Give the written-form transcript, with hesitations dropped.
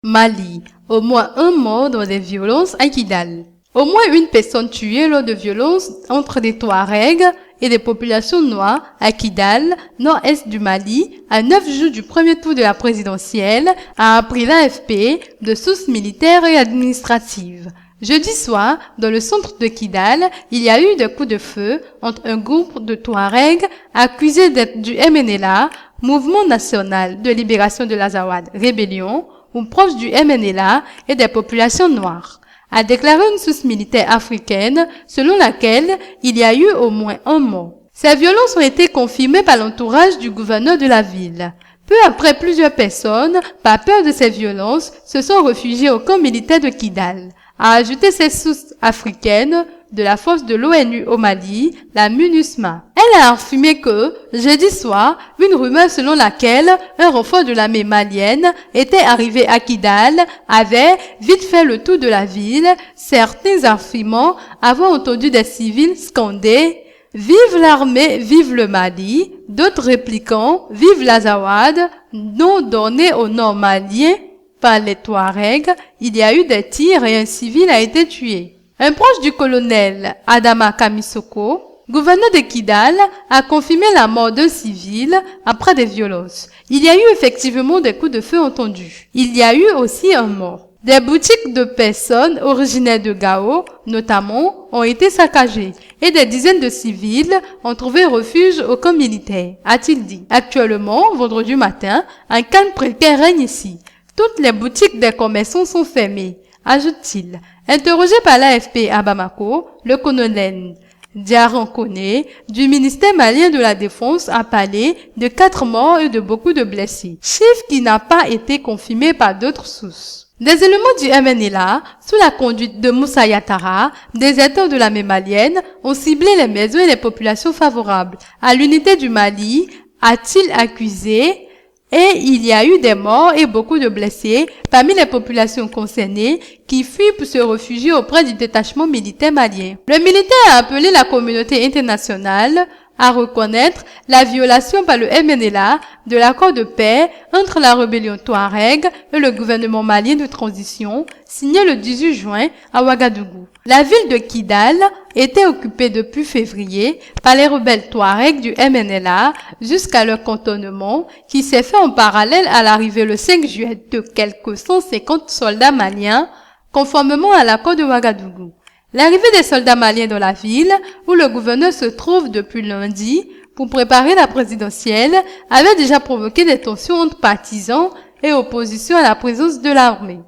Mali, au moins un mort dans des violences à Kidal. Au moins une personne tuée lors de violences entre des Touaregs et des populations noires à Kidal, nord-est du Mali, à 9 jours du premier tour de la présidentielle, a appris l'AFP de sources militaires et administratives. Jeudi soir, dans le centre de Kidal, il y a eu des coups de feu entre un groupe de Touaregs accusés d'être du MNLA, Mouvement National de Libération de l'Azawad, Rébellion, ou proches du MNLA et des populations noires, a déclaré une source militaire africaine selon laquelle il y a eu au moins un mort. Ces violences ont été confirmées par l'entourage du gouverneur de la ville. Peu après, plusieurs personnes, par peur de ces violences, se sont réfugiées au camp militaire de Kidal, a ajouté ces sources africaines de la force de l'ONU au Mali, la MINUSMA. Elle a affirmé que, jeudi soir, une rumeur selon laquelle un renfort de l'armée malienne était arrivé à Kidal avait vite fait le tour de la ville, certains affirmant avoir entendu des civils scander « Vive l'armée, vive le Mali », d'autres répliquant « Vive l'Azawad », nom donné au nord malien par les Touaregs. Il y a eu des tirs et un civil a été tué. Un proche du colonel Adama Kamisoko, gouverneur de Kidal, a confirmé la mort d'un civil après des violences. Il y a eu effectivement des coups de feu entendus. Il y a eu aussi un mort. Des boutiques de personnes originaires de Gao, notamment, ont été saccagées et des dizaines de civils ont trouvé refuge au camp militaire, a-t-il dit. Actuellement, vendredi matin, un calme précaire règne ici. Toutes les boutiques des commerçants sont fermées, ajoute-t-il. Interrogé par l'AFP à Bamako, le colonel Diaran Kone du ministère malien de la Défense a parlé de 4 morts et de beaucoup de blessés, chiffre qui n'a pas été confirmé par d'autres sources. Des éléments du MNLA, sous la conduite de Moussa Yatara, déserteurs de l'armée malienne, ont ciblé les maisons et les populations favorables à l'unité du Mali, a-t-il accusé. Et il y a eu des morts et beaucoup de blessés parmi les populations concernées qui fuient pour se réfugier auprès du détachement militaire malien. Le militaire a appelé la communauté internationale à reconnaître la violation par le MNLA de l'accord de paix entre la rébellion Touareg et le gouvernement malien de transition signé le 18 juin à Ouagadougou. La ville de Kidal était occupée depuis février par les rebelles Touareg du MNLA jusqu'à leur cantonnement qui s'est fait en parallèle à l'arrivée le 5 juillet de quelques 150 soldats maliens conformément à l'accord de Ouagadougou. L'arrivée des soldats maliens dans la ville, où le gouverneur se trouve depuis lundi pour préparer la présidentielle, avait déjà provoqué des tensions entre partisans et opposition à la présence de l'armée.